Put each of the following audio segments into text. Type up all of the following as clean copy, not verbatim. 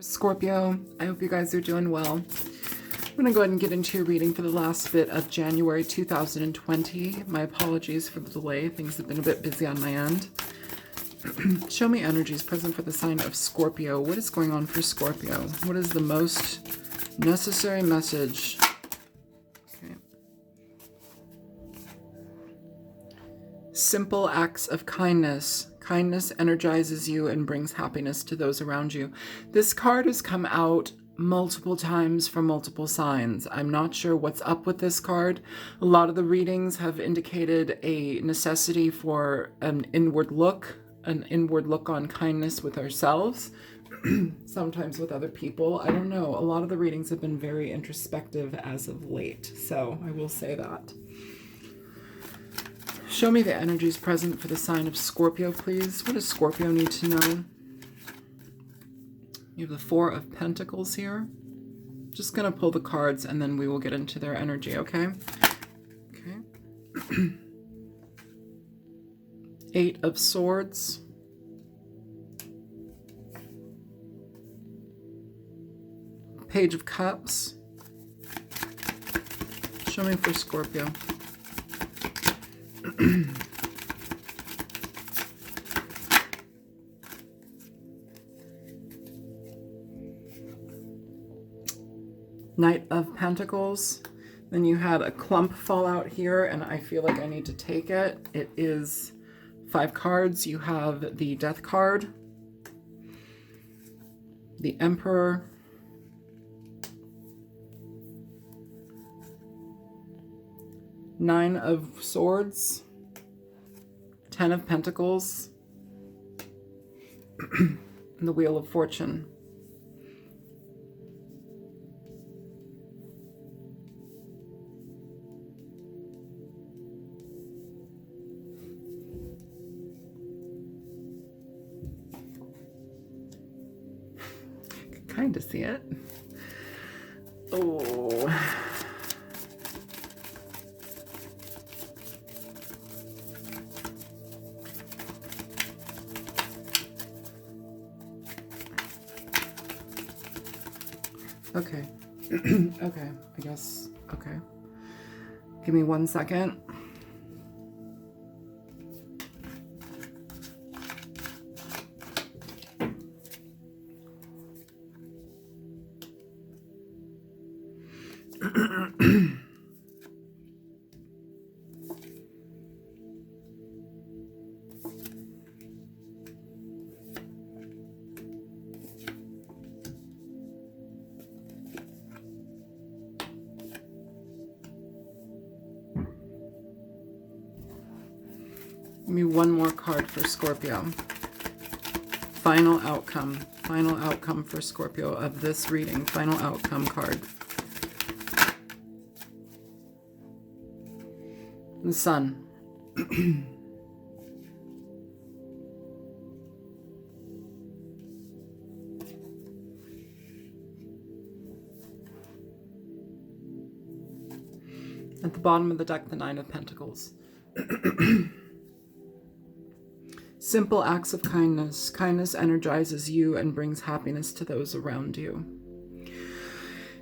Scorpio, I hope you guys are doing well. I'm going to go ahead and get into your reading for the last bit of January 2020. My apologies for the delay. Things have been a bit busy on my end. Show me energies present for the sign of Scorpio. What is going on for Scorpio? What is the most necessary message? Okay. Simple acts of kindness. Kindness energizes you and brings happiness to those around you. This card has come out multiple times for multiple signs. I'm not sure what's up with this card. A lot of the readings have indicated a necessity for an inward look on kindness with ourselves, sometimes with other people. I don't know. A lot of the readings have been very introspective as of late, so I will say that. Show me the energies present for the sign of Scorpio, please. What does Scorpio need to know? You have the Four of Pentacles here. Just going to pull the cards and then we will get into their energy, okay? Okay. Eight of Swords. Page of Cups. Show me for Scorpio. Knight of Pentacles. Then you had a clump fall out here, and I feel like I need to take it. It is 5 cards. You have the Death card, the Emperor, Nine of Swords, 10 of Pentacles, and the Wheel of Fortune. I can kind of see it. Oh. Okay. Okay, I guess. Okay. Give me 1 second. Give me one more card for Scorpio. Final outcome. Final outcome for Scorpio of this reading. Final outcome card. The Sun. At the bottom of the deck, the Nine of Pentacles. Simple acts of kindness. Kindness energizes you and brings happiness to those around you.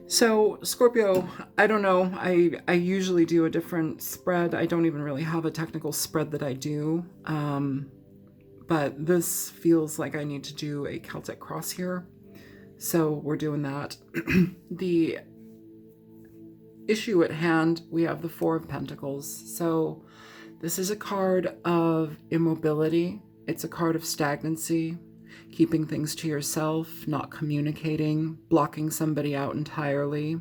So, Scorpio, I don't know. I usually do a different spread. I don't even really have a technical spread that I do. But this feels like I need to do a Celtic cross here. So we're doing that. The issue at hand, we have the Four of Pentacles. So this is a card of immobility. It's a card of stagnancy, keeping things to yourself, not communicating, blocking somebody out entirely.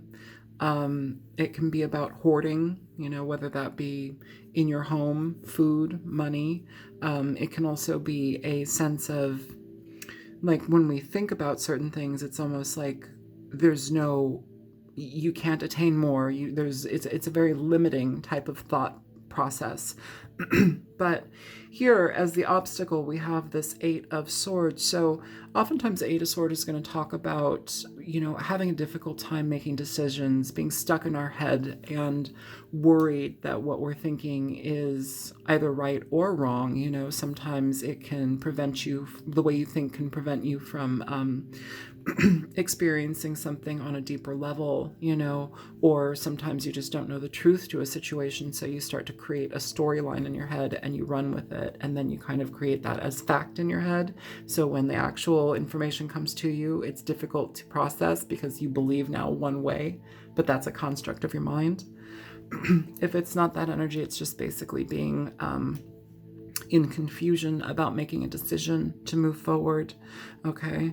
It can be about hoarding, you know, whether that be in your home, food, money. It can also be a sense of, like, when we think about certain things, it's almost like you can't attain more. It's a very limiting type of thought process. But here, as the obstacle, we have this Eight of Swords. So oftentimes the Eight of Swords is going to talk about, you know, having a difficult time making decisions, being stuck in our head and worried that what we're thinking is either right or wrong. You know, sometimes it can prevent you, the way you think can prevent you from experiencing something on a deeper level, or sometimes you just don't know the truth to a situation. So you start to create a storyline in your head and you run with it. And then you kind of create that as fact in your head. So when the actual information comes to you, it's difficult to process because you believe now one way, but that's a construct of your mind. If it's not that energy, it's just basically being in confusion about making a decision to move forward. Okay.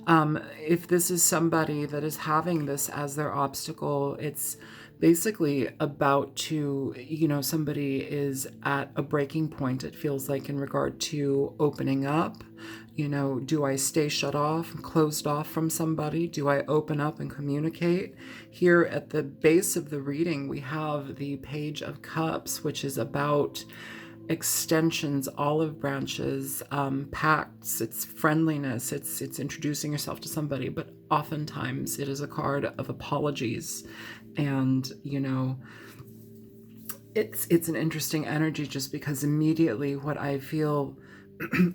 If this is somebody that is having this as their obstacle, it's basically about to, somebody is at a breaking point, it feels like, in regard to opening up. Do I stay shut off, closed off from somebody? Do I open up and communicate? Here at the base of the reading, we have the Page of Cups, which is about extensions, olive branches, pacts, it's friendliness, it's introducing yourself to somebody, but oftentimes it is a card of apologies. And it's an interesting energy, just because immediately what I feel,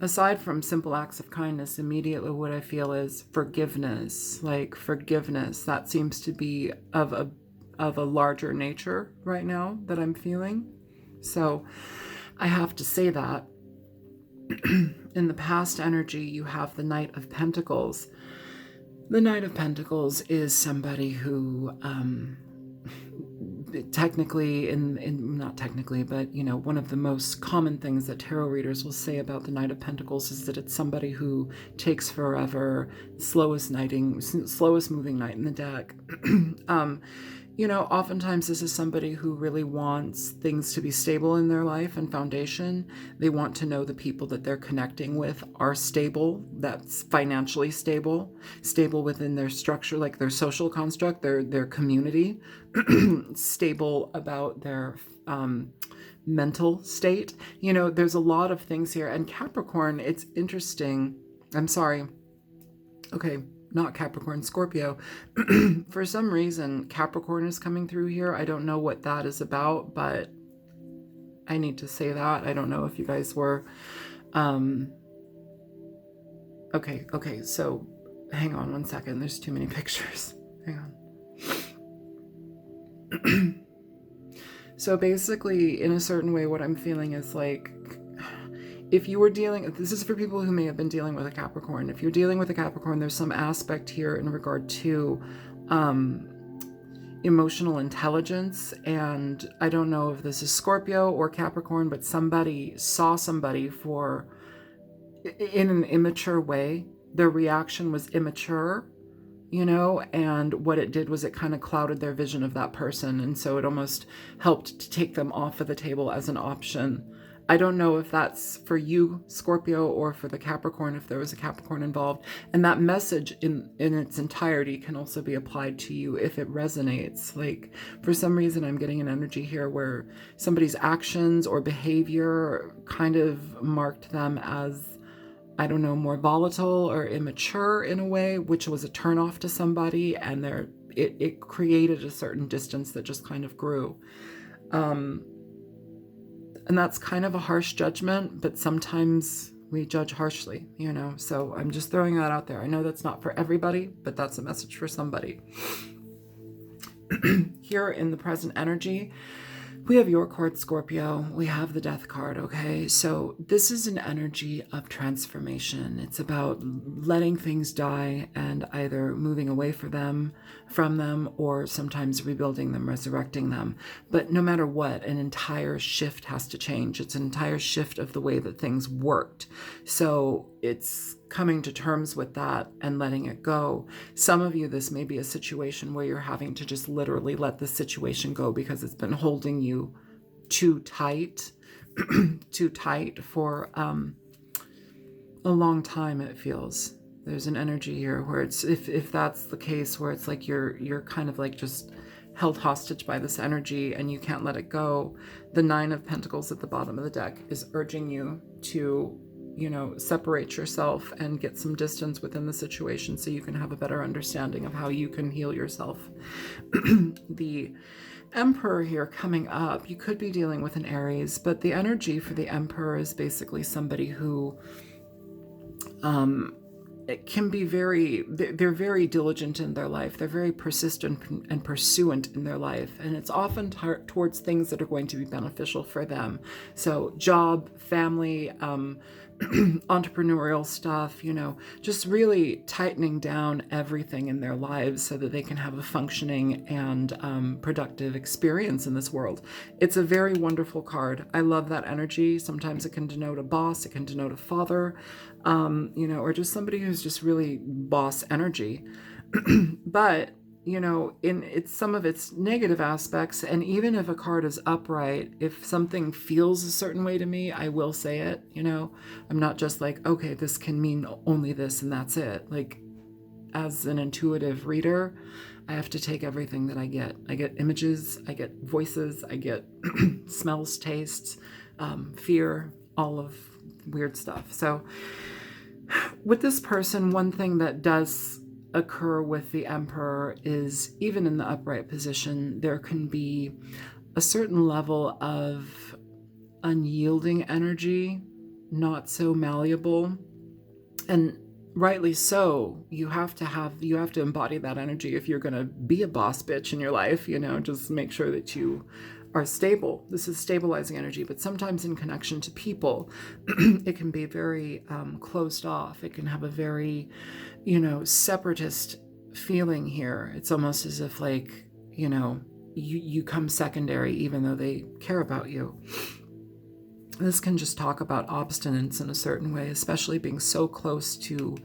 aside from simple acts of kindness, immediately what I feel is forgiveness. Like forgiveness, that seems to be of a larger nature right now that I'm feeling. So I have to say that. In the past energy, you have the Knight of Pentacles. The Knight of Pentacles is somebody who, technically, not technically, but, one of the most common things that tarot readers will say about the Knight of Pentacles is that it's somebody who takes forever, slowest moving knight in the deck. Oftentimes this is somebody who really wants things to be stable in their life and foundation. They want to know the people that they're connecting with are stable, that's financially stable within their structure, like their social construct, their community, stable about their mental state. There's a lot of things here. And Capricorn, it's interesting. I'm sorry. Okay. Not Capricorn, Scorpio. For some reason, Capricorn is coming through here. I don't know what that is about, but I need to say that. I don't know if you guys were... Okay, so hang on one second. There's too many pictures. Hang on. So basically, in a certain way, what I'm feeling is like, if you were this is for people who may have been dealing with a Capricorn. If you're dealing with a Capricorn, there's some aspect here in regard to emotional intelligence. And I don't know if this is Scorpio or Capricorn, but somebody saw somebody in an immature way. Their reaction was immature, and what it did was it kind of clouded their vision of that person. And so it almost helped to take them off of the table as an option. I don't know if that's for you, Scorpio, or for the Capricorn, if there was a Capricorn involved. And that message in its entirety can also be applied to you if it resonates. Like, for some reason, I'm getting an energy here where somebody's actions or behavior kind of marked them as, I don't know, more volatile or immature in a way, which was a turnoff to somebody. And it created a certain distance that just kind of grew. And that's kind of a harsh judgment, but sometimes we judge harshly, so I'm just throwing that out there. I know that's not for everybody, but that's a message for somebody. Here in the present energy, we have your card, Scorpio. We have the Death card, okay? So this is an energy of transformation. It's about letting things die and either moving away from them, or sometimes rebuilding them, resurrecting them. But no matter what, an entire shift has to change. It's an entire shift of the way that things worked. So it's coming to terms with that and letting it go. Some of you, this may be a situation where you're having to just literally let the situation go because it's been holding you too tight, too tight for a long time, it feels. There's an energy here where it's, if that's the case, where it's like you're kind of like just held hostage by this energy and you can't let it go. The Nine of Pentacles at the bottom of the deck is urging you to separate yourself and get some distance within the situation so you can have a better understanding of how you can heal yourself. The Emperor here coming up, you could be dealing with an Aries, but the energy for the Emperor is basically somebody who it can be they're very diligent in their life. They're very persistent and pursuant in their life. And it's often towards things that are going to be beneficial for them. So job, family, entrepreneurial stuff, just really tightening down everything in their lives so that they can have a functioning and productive experience in this world. It's a very wonderful card. I love that energy. Sometimes it can denote a boss, it can denote a father, or just somebody who's just really boss energy. But in some of its negative aspects, and even if a card is upright, if something feels a certain way to me, I will say it. I'm not just like, okay, this can mean only this and that's it. Like, as an intuitive reader, I have to take everything that I get. I get images, I get voices, I get smells, tastes, fear, all of weird stuff. So with this person, one thing that does occur with the Emperor is, even in the upright position, there can be a certain level of unyielding energy, not so malleable, and rightly so. You have to embody that energy if you're going to be a boss bitch in your life. Just make sure that you are stable. This is stabilizing energy, but sometimes in connection to people, it can be very closed off. It can have a very, separatist feeling here. It's almost as if you come secondary even though they care about you. This can just talk about obstinance in a certain way, especially being so close to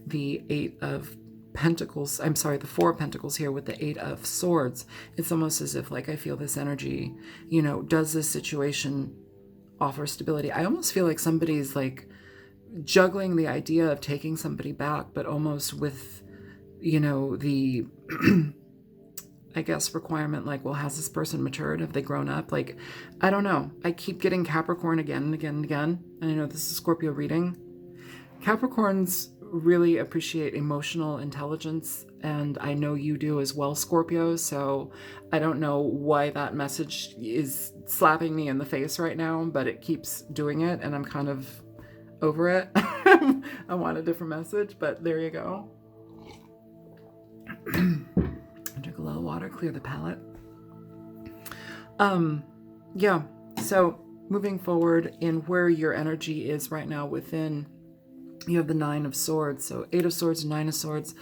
the Eight of Pentacles. I'm sorry, the Four of Pentacles here with the Eight of Swords. It's almost as if I feel this energy, does this situation offer stability? I almost feel like somebody's juggling the idea of taking somebody back, but almost with, the, I guess, requirement, well, has this person matured? Have they grown up? I don't know. I keep getting Capricorn again and again and again. And I know this is a Scorpio reading. Capricorns really appreciate emotional intelligence, and I know you do as well, Scorpio. So I don't know why that message is slapping me in the face right now, but it keeps doing it, and I'm kind of over it. I want a different message, but there you go. Drink a little water, clear the palate. Yeah, so moving forward in where your energy is right now within, you have the Nine of Swords. So Eight of Swords, Nine of Swords.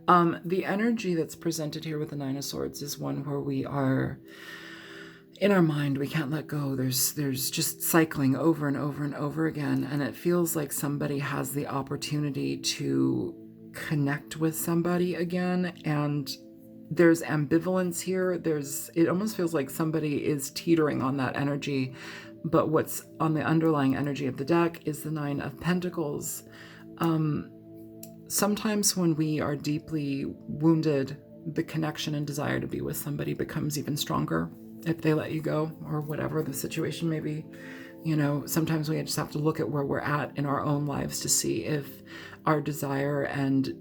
The energy that's presented here with the Nine of Swords is one where we are in our mind, we can't let go. There's just cycling over and over and over again. And it feels like somebody has the opportunity to connect with somebody again. And there's ambivalence here. It almost feels like somebody is teetering on that energy. But what's on the underlying energy of the deck is the Nine of Pentacles. Sometimes when we are deeply wounded, the connection and desire to be with somebody becomes even stronger if they let you go, or whatever the situation may be. Sometimes we just have to look at where we're at in our own lives to see if our desire and,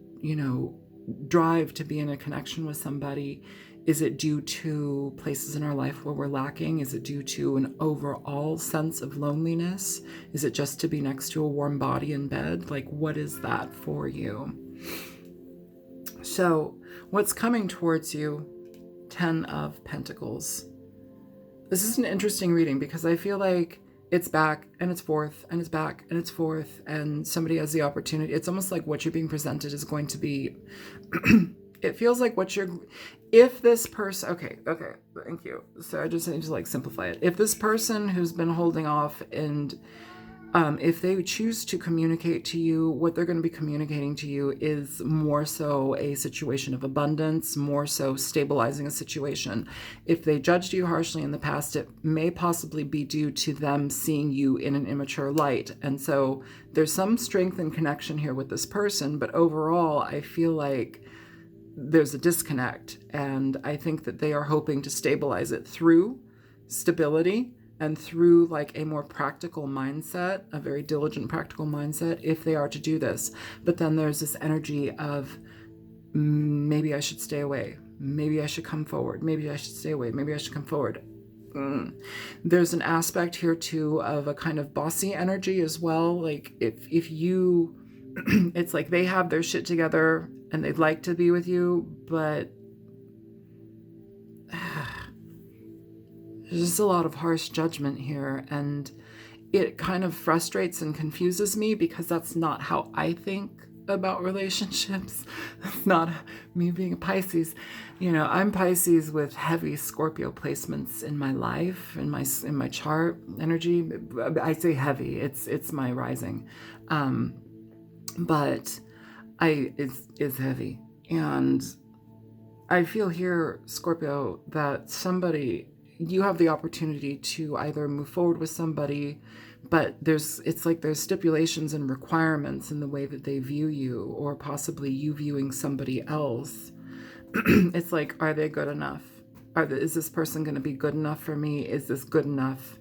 drive to be in a connection with somebody, is it due to places in our life where we're lacking? Is it due to an overall sense of loneliness? Is it just to be next to a warm body in bed? What is that for you? So what's coming towards you? Ten of Pentacles. This is an interesting reading because I feel like it's back and it's forth and it's back and it's forth, and somebody has the opportunity. It's almost like what you're being presented is going to be, it feels like if this person, okay, thank you. So I just need to simplify it. If this person who's been holding off and if they choose to communicate to you, what they're going to be communicating to you is more so a situation of abundance, more so stabilizing a situation. If they judged you harshly in the past, it may possibly be due to them seeing you in an immature light. And so there's some strength and connection here with this person, but overall, I feel like there's a disconnect. And I think that they are hoping to stabilize it through stability and through a more practical mindset, a very diligent practical mindset, if they are to do this. But then there's this energy of maybe I should stay away. Maybe I should come forward. Maybe I should stay away. Maybe I should come forward. There's an aspect here too of a kind of bossy energy as well. If you It's like they have their shit together and they'd like to be with you, but there's just a lot of harsh judgment here, and it kind of frustrates and confuses me because that's not how I think about relationships. That's not me being a Pisces. I'm Pisces with heavy Scorpio placements in my life, in my chart energy. I say heavy. It's my rising, but it's heavy, and I feel here, Scorpio, that you have the opportunity to either move forward with somebody, but it's like there's stipulations and requirements in the way that they view you, or possibly you viewing somebody else. It's like, are they good enough? Is this person going to be good enough for me? Is this good enough?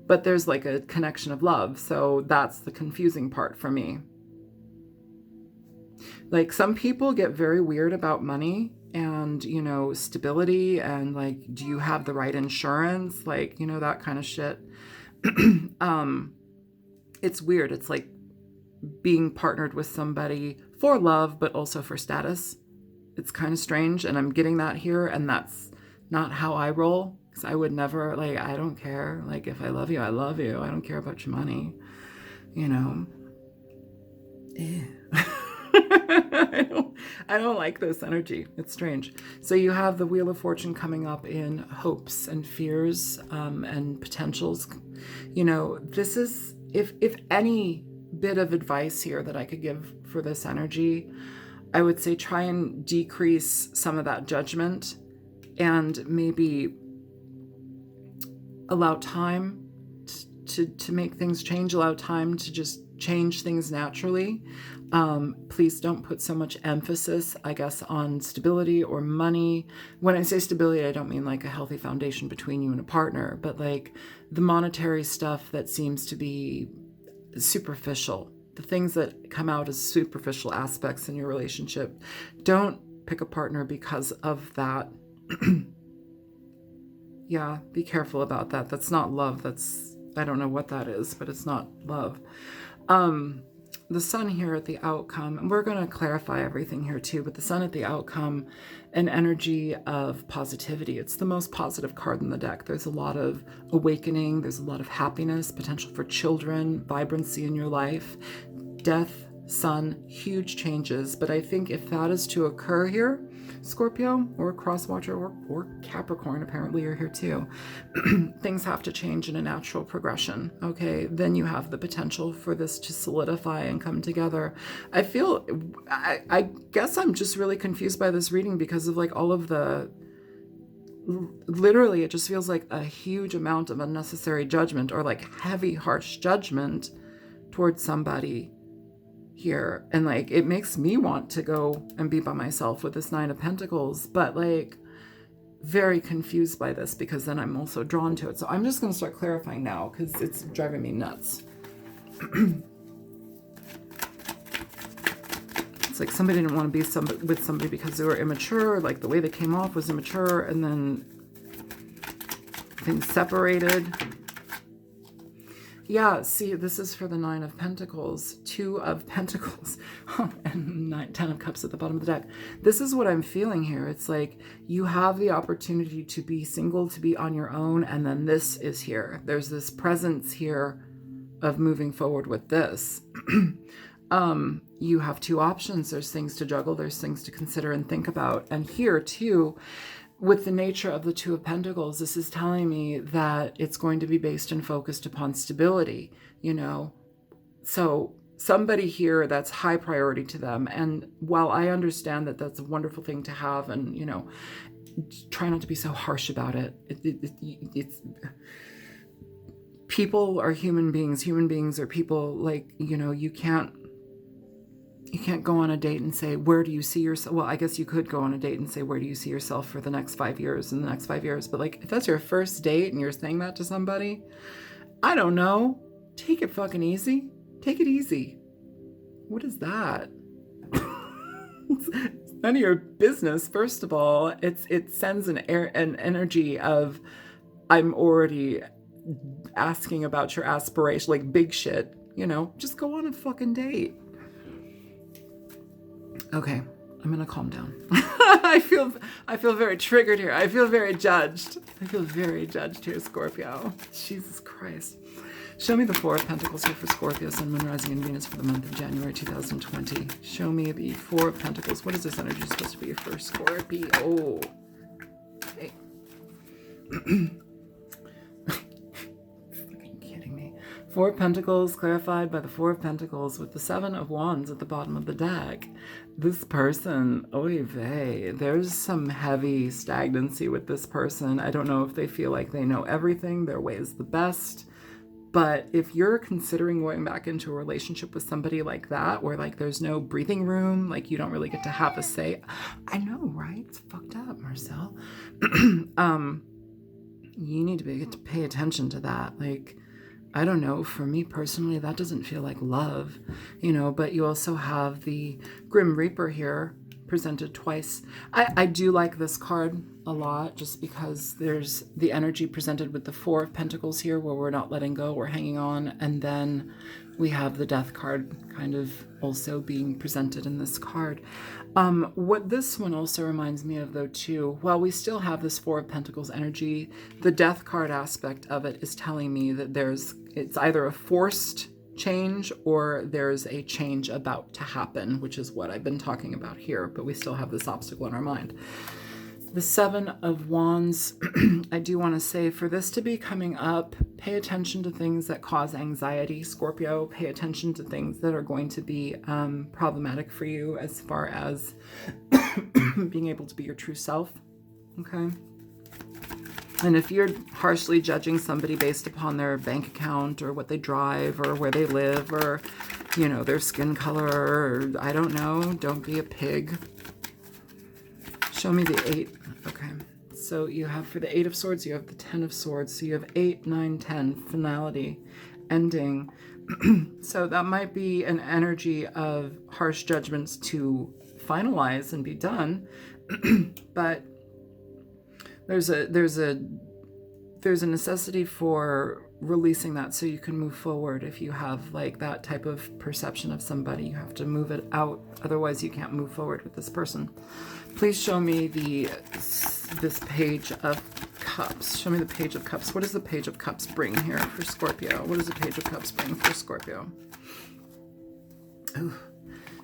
But there's like a connection of love, so that's the confusing part for me. Like, some people get very weird about money and, stability, and like, do you have the right insurance? Like, that kind of shit. It's weird. It's like being partnered with somebody for love, but also for status. It's kind of strange, and I'm getting that here, and that's not how I roll, because I would never, like, I don't care. Like, if I love you, I love you. I don't care about your money, I don't like this energy. It's strange. So you have the Wheel of Fortune coming up in hopes and fears, and potentials. This is, if any bit of advice here that I could give for this energy, I would say try and decrease some of that judgment, and maybe allow time to make things change, allow time to just change things naturally. Please don't put so much emphasis, I guess, on stability or money. When I say stability, I don't mean like a healthy foundation between you and a partner, but like the monetary stuff that seems to be superficial, the things that come out as superficial aspects in your relationship. Don't pick a partner because of that. Yeah, be careful about that. That's not love. I don't know what that is, but it's not love. The sun here at the outcome, and we're going to clarify everything here too, but the sun at the outcome, an energy of positivity. It's the most positive card in the deck. There's a lot of awakening. There's a lot of happiness, potential for children, vibrancy in your life, death, sun, huge changes. But I think if that is to occur here, Scorpio or Crosswatcher or Capricorn, apparently you're here too, things have to change in a natural progression. Okay, then you have the potential for this to solidify and come together. I guess I'm just really confused by this reading because of like all of literally it just feels like a huge amount of unnecessary judgment, or like heavy, harsh judgment towards somebody here, and like it makes me want to go and be by myself with this Nine of Pentacles, but like very confused by this because then I'm also drawn to it. So I'm just going to start clarifying now because it's driving me nuts. It's like somebody didn't want to be with somebody because they were immature, like the way they came off was immature, and then things separated. Yeah, see, this is for the Nine of Pentacles, Two of Pentacles, and Ten of Cups at the bottom of the deck. This is what I'm feeling here. It's like you have the opportunity to be single, to be on your own, and then this is here. There's this presence here of moving forward with this. You have two options. There's things to juggle. There's things to consider and think about. And here, too, with the nature of the Two of Pentacles, this is telling me that it's going to be based and focused upon stability, So somebody here, that's high priority to them. And while I understand that that's a wonderful thing to have, and, try not to be so harsh about it. It's people are human beings. Human beings are people. Like, you can't go on a date and say, where do you see yourself? Well, I guess you could go on a date and say, where do you see yourself for the next 5 years, in the next 5 years? But like, if that's your first date and you're saying that to somebody, I don't know. Take it fucking easy. Take it easy. What is that? It's none of your business. First of all, it sends an energy of, I'm already asking about your aspiration, like big shit, just go on a fucking date. Okay, I'm gonna calm down. I feel very triggered here. I feel very judged. I feel very judged here, Scorpio. Jesus Christ. Show me the Four of Pentacles here for Scorpio, Sun, Moon, Rising, and Venus for the month of January 2020. Show me the Four of Pentacles. What is this energy supposed to be for Scorpio? Okay. Fucking kidding me. Four of Pentacles clarified by the Four of Pentacles with the Seven of Wands at the bottom of the deck. This person, oy vey, there's some heavy stagnancy with this person. I don't know if they feel like they know everything, their way is the best. But if you're considering going back into a relationship with somebody like that, where like there's no breathing room, like you don't really get to have a say. I know, right? It's fucked up, Marcel. You need to get to pay attention to that. Like, I don't know, for me personally, that doesn't feel like love, you know, but you also have the Grim Reaper here presented twice. I do like this card a lot just because there's the energy presented with the Four of Pentacles here where we're not letting go, we're hanging on, and then we have the Death card kind of also being presented in this card. What this one also reminds me of though too, while we still have this Four of Pentacles energy, the Death card aspect of it is telling me that it's either a forced change or there's a change about to happen, which is what I've been talking about here, but we still have this obstacle in our mind. The Seven of Wands, I do want to say for this to be coming up, pay attention to things that cause anxiety, Scorpio. Pay attention to things that are going to be problematic for you as far as being able to be your true self, okay? And if you're harshly judging somebody based upon their bank account or what they drive or where they live or, you know, their skin color or I don't know, don't be a pig. Show me the Eight. Okay. So you have for the Eight of Swords, you have the 10 of Swords. So you have 8, 9, 10, finality, ending. So that might be an energy of harsh judgments to finalize and be done. But there's a necessity for releasing that so you can move forward. If you have like that type of perception of somebody, you have to move it out. Otherwise, you can't move forward with this person. Please show me this Page of Cups. Show me the Page of Cups. What does the Page of Cups bring here for Scorpio? What does the Page of Cups bring for Scorpio? Ooh.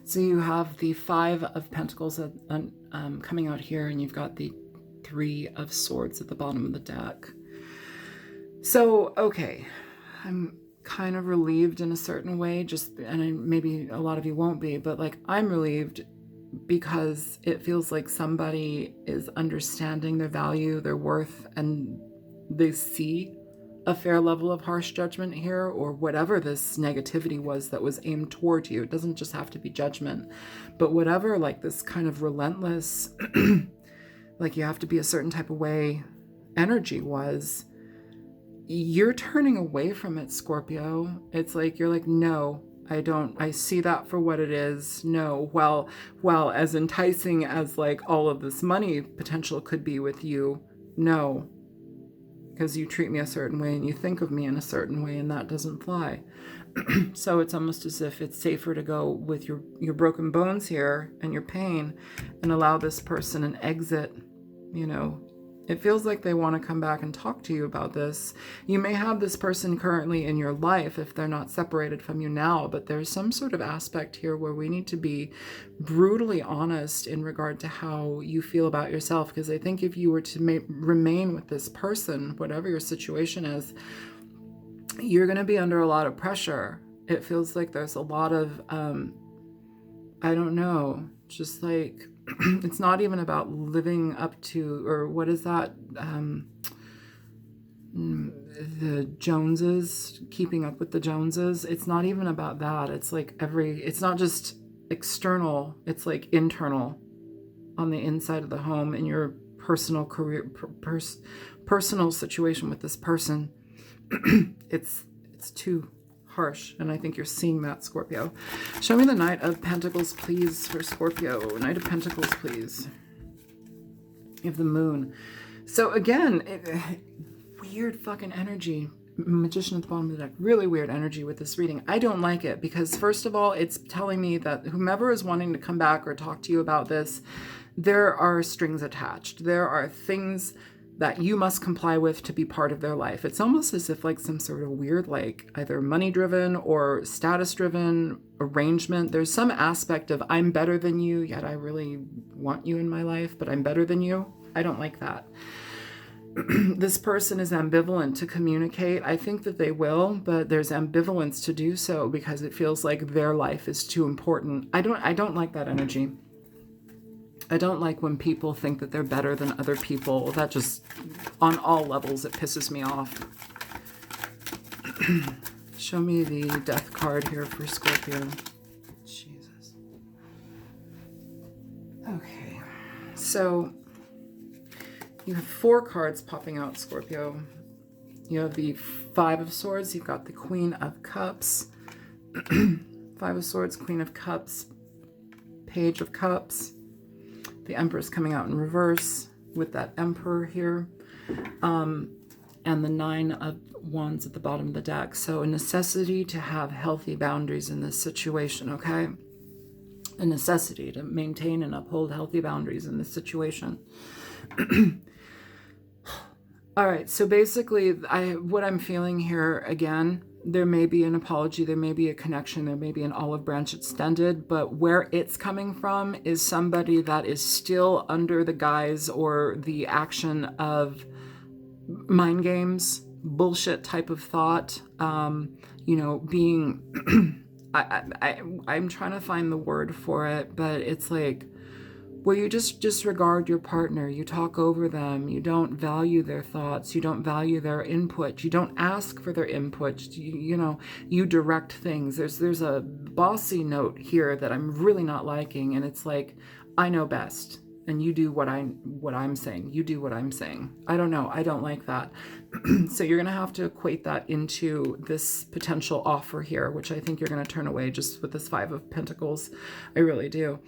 So you have the Five of Pentacles coming out here, and you've got the Three of Swords at the bottom of the deck. So, okay, I'm kind of relieved in a certain way, maybe a lot of you won't be, but like I'm relieved because it feels like somebody is understanding their value, their worth, and they see a fair level of harsh judgment here, or whatever this negativity was that was aimed toward you. It doesn't just have to be judgment, but whatever, like this kind of relentless like you have to be a certain type of way energy was, you're turning away from it, Scorpio. It's like, you're like, no, I see that for what it is. No, well, as enticing as like all of this money potential could be with you, no, because you treat me a certain way and you think of me in a certain way, and that doesn't fly. So it's almost as if it's safer to go with your broken bones here and your pain and allow this person an exit. You know, it feels like they want to come back and talk to you about this. You may have this person currently in your life if they're not separated from you now, but there's some sort of aspect here where we need to be brutally honest in regard to how you feel about yourself. Because I think if you were to remain with this person, whatever your situation is, you're going to be under a lot of pressure. It feels like there's a lot of, I don't know, just like, it's not even about living up to, or what is that? The Joneses, keeping up with the Joneses. It's not even about that. It's like it's not just external, it's like internal on the inside of the home in your personal career, personal situation with this person. It's too harsh, and I think you're seeing that, Scorpio. Show me the Knight of Pentacles, please, for Scorpio. Knight of Pentacles, please. You have the Moon. So again, weird fucking energy. Magician at the bottom of the deck. Really weird energy with this reading. I don't like it because, first of all, it's telling me that whomever is wanting to come back or talk to you about this, there are strings attached. There are things that you must comply with to be part of their life. It's almost as if like some sort of weird, like either money-driven or status-driven arrangement. There's some aspect of I'm better than you, yet I really want you in my life, but I'm better than you. I don't like that. This person is ambivalent to communicate. I think that they will, but there's ambivalence to do so because it feels like their life is too important. I don't like that energy. I don't like when people think that they're better than other people. That just, on all levels, it pisses me off. Show me the death card here for Scorpio. Jesus. Okay. So you have 4 cards popping out, Scorpio. You have the 5 of Swords. You've got the Queen of Cups. 5 of Swords, Queen of Cups, Page of Cups. The Empress coming out in reverse with that Emperor here. And the 9 of Wands at the bottom of the deck. So a necessity to have healthy boundaries in this situation, okay? A necessity to maintain and uphold healthy boundaries in this situation. All right, so basically, what I'm feeling here, again, there may be an apology, there may be a connection, there may be an olive branch extended, but where it's coming from is somebody that is still under the guise or the action of mind games, bullshit type of thought, being, I'm trying to find the word for it, but it's like, where you just disregard your partner, you talk over them, you don't value their thoughts, you don't value their input, you don't ask for their input, you direct things. There's a bossy note here that I'm really not liking, and it's like, I know best, and you do what I'm saying. You do what I'm saying. I don't know. I don't like that. So you're gonna have to equate that into this potential offer here, which I think you're gonna turn away just with this 5 of Pentacles. I really do.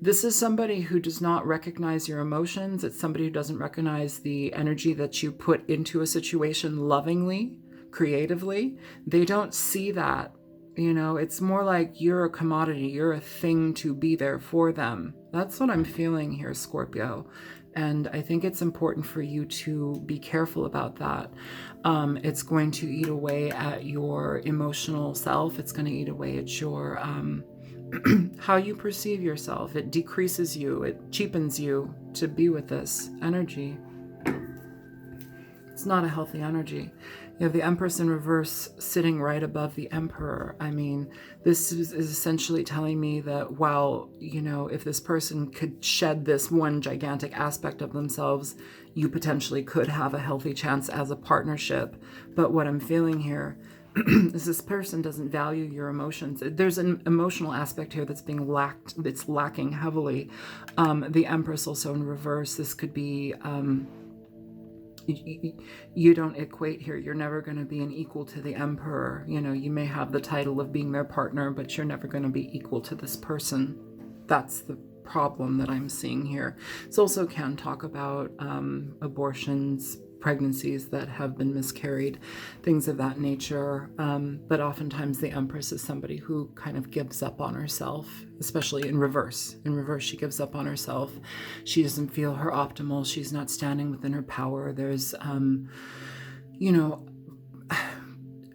This is somebody who does not recognize your emotions. It's somebody who doesn't recognize the energy that you put into a situation lovingly, creatively. They don't see that. It's more like you're a commodity. You're a thing to be there for them. That's what I'm feeling here, Scorpio. And I think it's important for you to be careful about that. It's going to eat away at your emotional self. It's going to eat away at your... how you perceive yourself. It decreases you, it cheapens you to be with this energy. It's not a healthy energy. You have the Empress in reverse sitting right above the Emperor. I mean, this is essentially telling me that while, if this person could shed this one gigantic aspect of themselves, you potentially could have a healthy chance as a partnership. But what I'm feeling here is this person doesn't value your emotions. There's an emotional aspect here that's it's lacking heavily. The Empress also in reverse. This could be, you don't equate here. You're never going to be an equal to the Emperor. You may have the title of being their partner, but you're never going to be equal to this person. That's the problem that I'm seeing here. This also can talk about abortions, pregnancies that have been miscarried, things of that nature. But oftentimes the Empress is somebody who kind of gives up on herself, especially in reverse. In reverse, she gives up on herself. She doesn't feel her optimal. She's not standing within her power. There's, a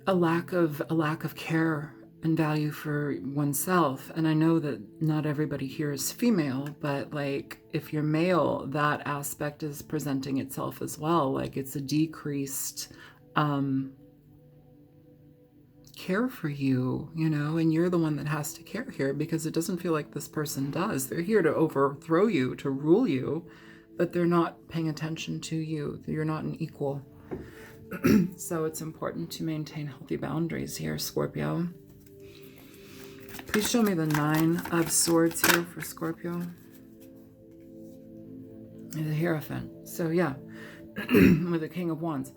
lack of care and value for oneself. And I know that not everybody here is female, but like if you're male, that aspect is presenting itself as well. Like it's a decreased care for you, and you're the one that has to care here because it doesn't feel like this person does. They're here to overthrow you, to rule you, but they're not paying attention to you. You're not an equal. So it's important to maintain healthy boundaries here, Scorpio. Please show me the 9 of Swords here for Scorpio. And the Hierophant. So yeah, with the King of Wands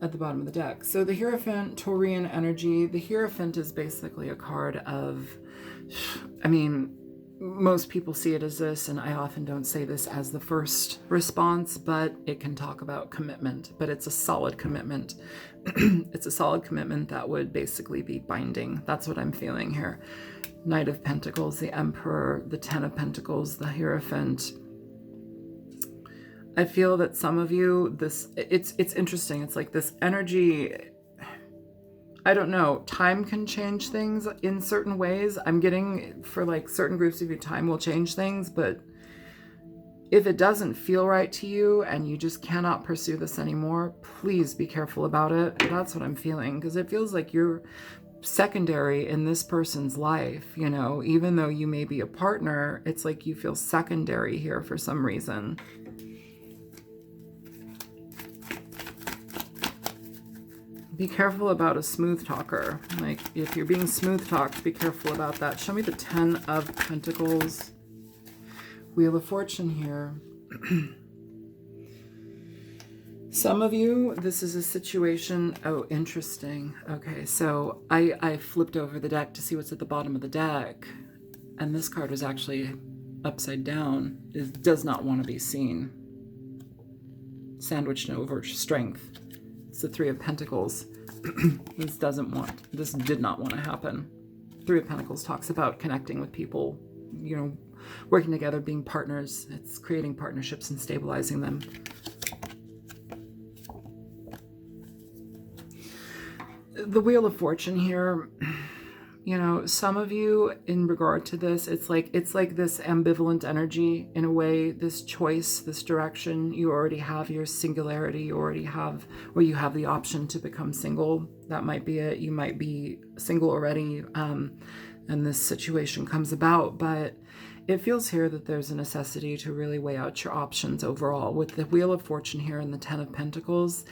at the bottom of the deck. So the Hierophant, Taurian energy. The Hierophant is basically a card of, most people see it as this, and I often don't say this as the first response, but it can talk about commitment, but it's a solid commitment. It's a solid commitment that would basically be binding. That's what I'm feeling here. Knight of Pentacles, the Emperor, the Ten of Pentacles, the Hierophant. I feel that some of you, it's interesting. It's like this energy, I don't know, time can change things in certain ways. I'm getting, for like certain groups of you, time will change things, but if it doesn't feel right to you and you just cannot pursue this anymore, please be careful about it. That's what I'm feeling, because it feels like you're secondary in this person's life, you know, even though you may be a partner, it's like you feel secondary here for some reason. Be careful about a smooth talker. Like, if you're being smooth talked, be careful about that. Show me the Ten of Pentacles. Wheel of Fortune here. Some of you, this is a situation. Oh, interesting. Okay, so I flipped over the deck to see what's at the bottom of the deck. And this card was actually upside down. It does not want to be seen. Sandwiched over strength. It's the Three of Pentacles. This did not want to happen. Three of Pentacles talks about connecting with people, you know, working together, being partners. It's creating partnerships and stabilizing them. The Wheel of Fortune here, you know, some of you in regard to this, it's like this ambivalent energy in a way, this choice, this direction. You already have your singularity, you already have, or you have the option to become single. That might be it. You might be single already, and this situation comes about, but it feels here that there's a necessity to really weigh out your options overall. With the Wheel of Fortune here and the Ten of Pentacles,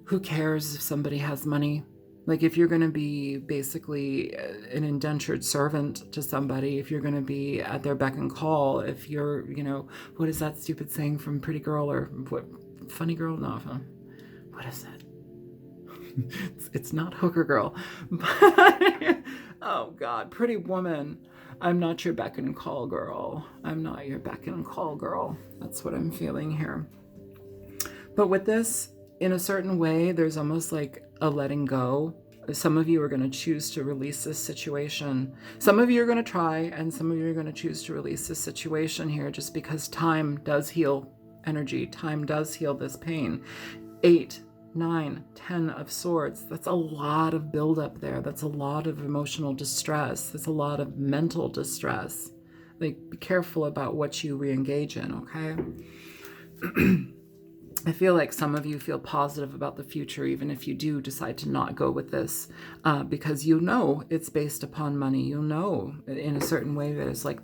who cares if somebody has money? Like, if you're going to be basically an indentured servant to somebody, if you're going to be at their beck and call, if you're, you know, what is that stupid saying from Pretty Girl, or what, Funny Girl? No, what is it? It's not Hooker Girl. But, oh God, Pretty Woman. I'm not your beck and call girl. I'm not your beck and call girl. That's what I'm feeling here. But with this, in a certain way, there's almost like a letting go. Some of you are going to choose to release this situation. Some of you are going to try, and some of you are going to choose to release this situation here, just because time does heal energy. Time does heal this pain. 8, 9, 10 of Swords. That's a lot of buildup there. That's a lot of emotional distress. That's a lot of mental distress. Like, be careful about what you re-engage in, okay? I feel like some of you feel positive about the future, even if you do decide to not go with this, because you know it's based upon money. You know in a certain way that it's like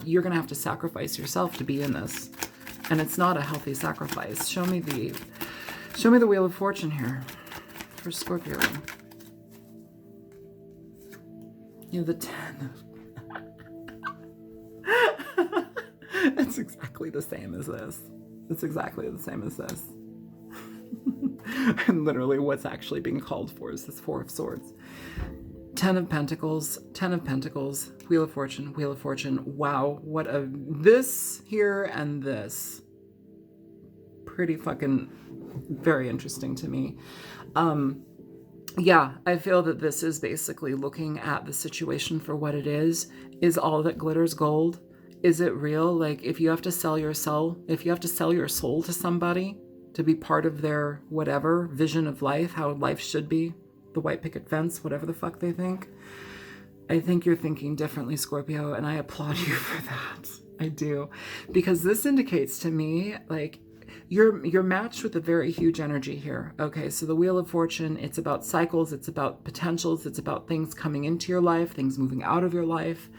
you're going to have to sacrifice yourself to be in this. And it's not a healthy sacrifice. Show me the Wheel of Fortune here for Scorpio. You know, the 10 of... It's exactly the same as this. It's exactly the same as this. And literally what's actually being called for is this 4 of Swords. 10 of Pentacles, 10 of Pentacles, Wheel of Fortune, Wheel of Fortune. Wow, what a... This here and this. Pretty fucking... very interesting to me. Yeah, I feel that this is basically looking at the situation for what it is. Is all that glitters gold? Is it real? Like, if you have to sell your soul, if you have to sell your soul to somebody to be part of their whatever vision of life, how life should be, the white picket fence, whatever the fuck they think, I think you're thinking differently, Scorpio, and I applaud you for that. I do. Because this indicates to me, like, you're matched with a very huge energy here. Okay, so the Wheel of Fortune, it's about cycles, it's about potentials, it's about things coming into your life, things moving out of your life.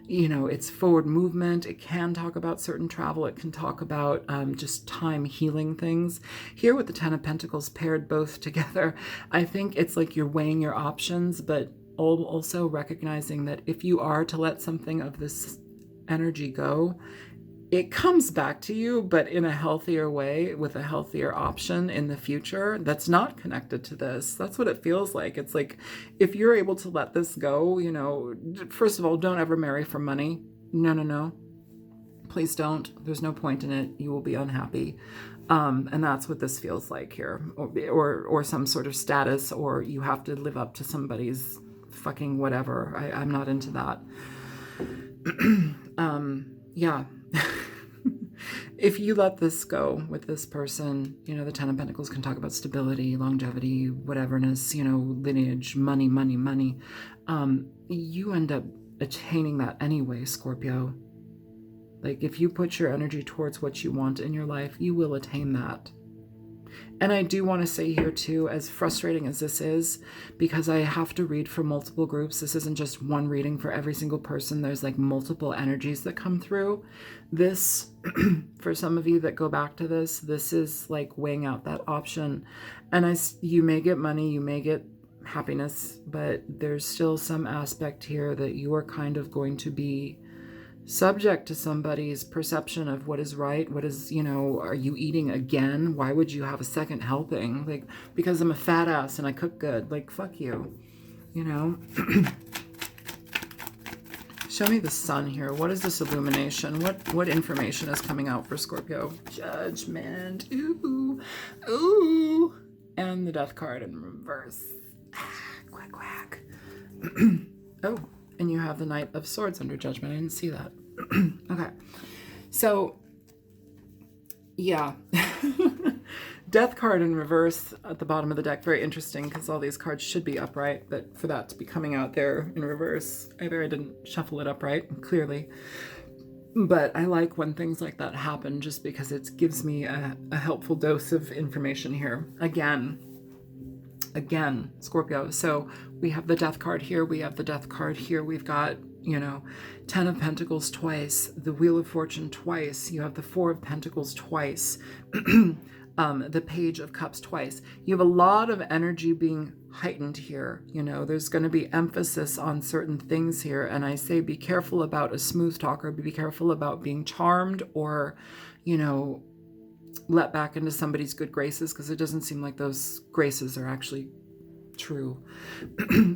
You know, it's forward movement. It can talk about certain travel. It can talk about just time healing things. Here with the 10 of Pentacles paired both together, I think it's like you're weighing your options, but also recognizing that if you are to let something of this energy go, it comes back to you, but in a healthier way, with a healthier option in the future that's not connected to this. That's what it feels like. It's like, if you're able to let this go, you know, first of all, don't ever marry for money. No, no, no. Please don't. There's no point in it. You will be unhappy. And that's what this feels like here, or some sort of status, or you have to live up to somebody's fucking whatever. I'm not into that. Yeah. If you let this go with this person, you know, the Ten of Pentacles can talk about stability, longevity, whateverness, you know, lineage, money, money, money. You end up attaining that anyway, Scorpio. Like, if you put your energy towards what you want in your life, you will attain that. And I do want to say here too, as frustrating as this is, because I have to read for multiple groups, this isn't just one reading for every single person. There's like multiple energies that come through. This, for some of you that go back to this, this is like weighing out that option. And you may get money, you may get happiness, but there's still some aspect here that you are kind of going to be subject to somebody's perception of what is right, what is, you know, are you eating again? Why would you have a second helping? Like, because I'm a fat ass and I cook good. Like, fuck you, you know? Show me the sun here. What is this illumination? What information is coming out for Scorpio? Judgment. Ooh. Ooh. And the Death card in reverse. Quack, quack. Oh. And you have the Knight of Swords under Judgment. I didn't see that. Okay. So, yeah. Death card in reverse at the bottom of the deck. Very interesting, because all these cards should be upright, but for that to be coming out there in reverse, either I didn't shuffle it upright, clearly. But I like when things like that happen, just because it gives me a helpful dose of information here. Again, Scorpio. So we have the Death card here. We have the Death card here. We've got, you know, Ten of Pentacles twice, the Wheel of Fortune twice. You have the Four of Pentacles twice, the Page of Cups twice. You have a lot of energy being heightened here. You know, there's going to be emphasis on certain things here. And I say, be careful about a smooth talker. Be careful about being charmed or, you know, let back into somebody's good graces, because it doesn't seem like those graces are actually true.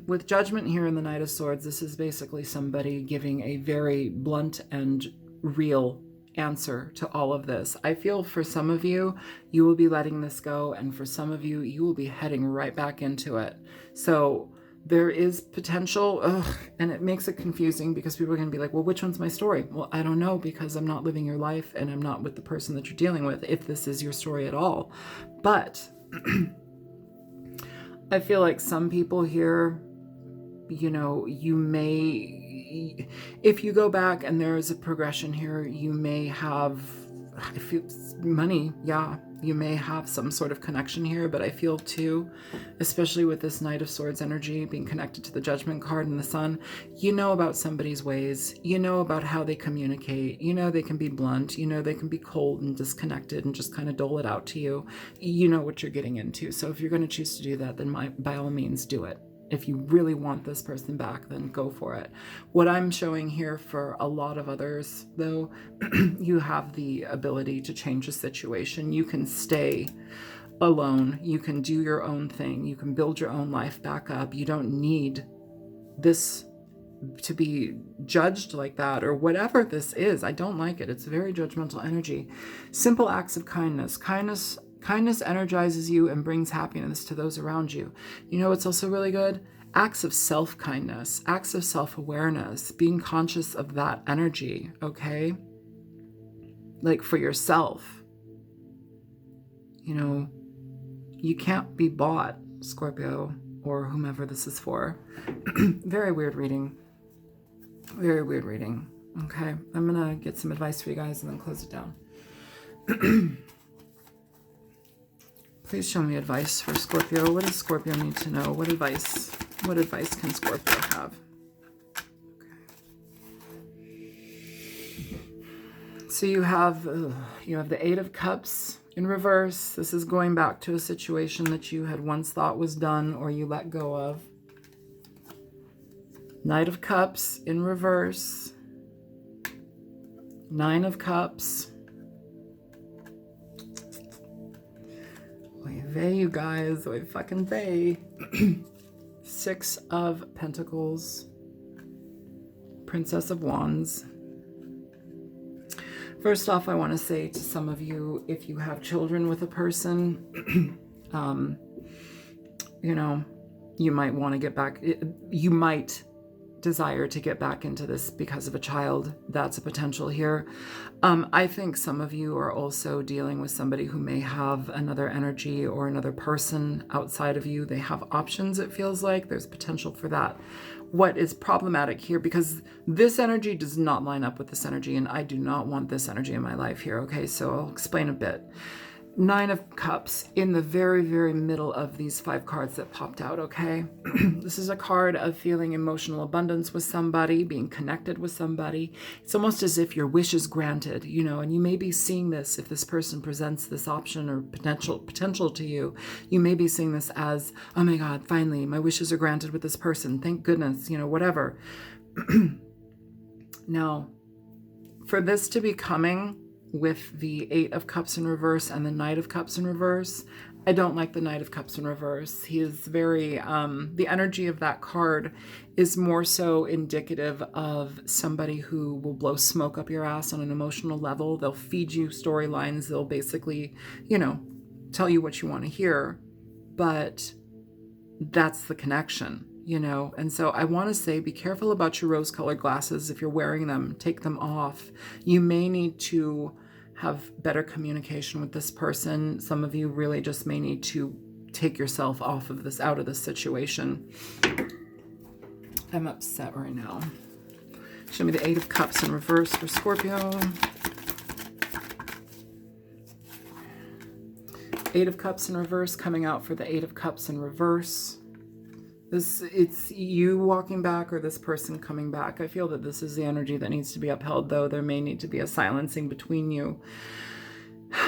With Judgment here in the Knight of Swords, this is basically somebody giving a very blunt and real answer to all of this. I feel for some of you, you will be letting this go, and for some of you, you will be heading right back into it. So there is potential, and it makes it confusing, because people are going to be like, well, which one's my story? Well, I don't know, because I'm not living your life and I'm not with the person that you're dealing with, if this is your story at all. But I feel like some people here, you know, you may, if you go back and there is a progression here, you may have, I feel, money, yeah. You may have some sort of connection here, but I feel too, especially with this Knight of Swords energy being connected to the Judgment card and the Sun, you know about somebody's ways, you know about how they communicate, you know they can be blunt, you know they can be cold and disconnected and just kind of dole it out to you. You know what you're getting into. So if you're going to choose to do that, then by all means do it. If you really want this person back, then go for it. What I'm showing here for a lot of others, though, you have the ability to change the situation. You can stay alone. You can do your own thing. You can build your own life back up. You don't need this to be judged like that, or whatever this is. I don't like it. It's very judgmental energy. Simple acts of kindness. Kindness energizes you and brings happiness to those around you. You know what's also really good? Acts of self-kindness, acts of self-awareness, being conscious of that energy, okay? Like for yourself. You know, you can't be bought, Scorpio, or whomever this is for. Very weird reading. Very weird reading. Okay, I'm gonna get some advice for you guys and then close it down. Please show me advice for Scorpio. What does Scorpio need to know? What advice can Scorpio have? Okay. So you have the Eight of Cups in reverse. This is going back to a situation that you had once thought was done or you let go of. Knight of Cups in reverse. Nine of Cups. Oy vey, you guys. Oy fucking vey. Six of Pentacles. Princess of Wands. First off, I want to say to some of you, if you have children with a person, you know, you might want to get back. You might desire to get back into this because of a child. That's a potential here. I think some of you are also dealing with somebody who may have another energy or another person outside of you. They have options, it feels like. There's potential for that. What is problematic here, because this energy does not line up with this energy, and I do not want this energy in my life here, okay? So I'll explain a bit. Nine of Cups in the very, very middle of these 5 cards that popped out, okay? This is a card of feeling emotional abundance with somebody, being connected with somebody. It's almost as if your wish is granted, you know, and you may be seeing this if this person presents this option or potential to you. You may be seeing this as, oh my God, finally, my wishes are granted with this person. Thank goodness, you know, whatever. Now, for this to be coming with the 8 of Cups in reverse and the Knight of Cups in reverse, I don't like the Knight of Cups in reverse. He is very, the energy of that card is more so indicative of somebody who will blow smoke up your ass on an emotional level. They'll feed you storylines. They'll basically, you know, tell you what you want to hear, but that's the connection, you know? And so I want to say, be careful about your rose-colored glasses. If you're wearing them, take them off. You may need to have better communication with this person. Some of you really just may need to take yourself off of this, out of this situation. I'm upset right now. Show me the 8 of Cups in reverse for Scorpio. 8 of Cups in reverse coming out for the 8 of Cups in reverse. It's you walking back or this person coming back. I feel that this is the energy that needs to be upheld, though. There may need to be a silencing between you.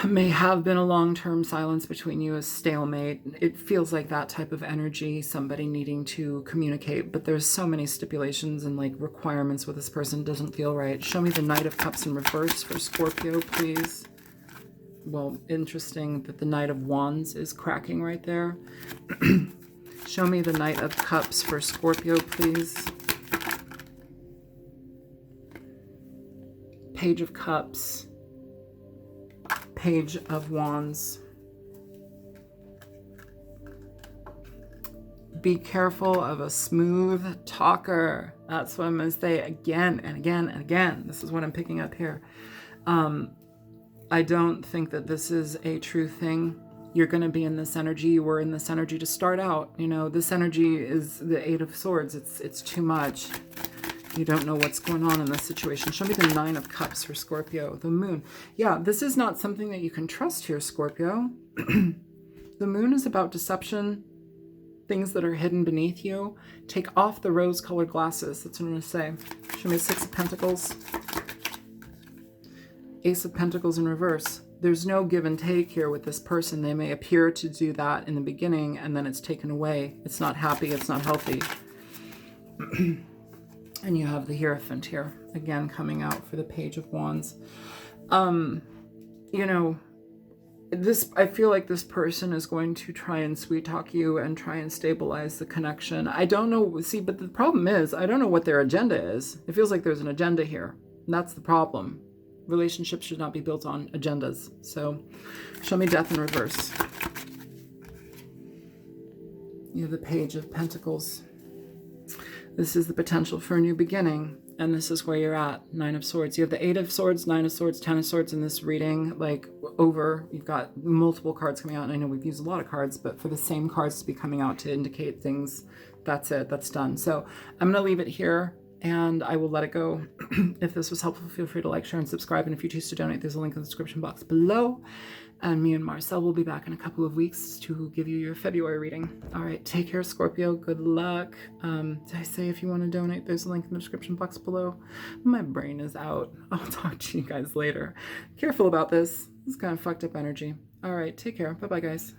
May have been a long-term silence between you, a stalemate. It feels like that type of energy, somebody needing to communicate, but there's so many stipulations and like requirements with this person. Doesn't feel right. Show me the Knight of Cups in reverse for Scorpio, please. Well, interesting that the Knight of Wands is cracking right there. Show me the Knight of Cups for Scorpio, please. Page of Cups. Page of Wands. Be careful of a smooth talker. That's what I'm going to say again and again and again. This is what I'm picking up here. I don't think that this is a true thing. You're going to be in this energy. You were in this energy to start out. You know, this energy is the 8 of Swords. It's too much. You don't know what's going on in this situation. Show me the 9 of Cups for Scorpio. The Moon. Yeah, this is not something that you can trust here, Scorpio. The Moon is about deception, things that are hidden beneath you. Take off the rose-colored glasses. That's what I'm going to say. Show me 6 of Pentacles. Ace of Pentacles in reverse. There's no give and take here with this person. They may appear to do that in the beginning and then it's taken away. It's not happy. It's not healthy. And you have the Hierophant here again coming out for the Page of Wands. You know, I feel like this person is going to try and sweet talk you and try and stabilize the connection. I don't know. See, but the problem is I don't know what their agenda is. It feels like there's an agenda here. And that's the problem. Relationships should not be built on agendas. So show me Death in reverse. You have the Page of Pentacles. This is the potential for a new beginning. And this is where you're at. 9 of Swords. You have the 8 of Swords, 9 of Swords, 10 of Swords in this reading. Like you've got multiple cards coming out. And I know we've used a lot of cards, but for the same cards to be coming out to indicate things, that's it. That's done. So I'm going to leave it here. And I will let it go. If this was helpful, feel free to like, share, and subscribe. And if you choose to donate, there's a link in the description box below. And me and Marcel will be back in a couple of weeks to give you your February reading. All right, take care, Scorpio. Good luck. Did I say if you want to donate, there's a link in the description box below? My brain is out. I'll talk to you guys later. Careful about this. This is kind of fucked up energy. All right, take care. Bye-bye, guys.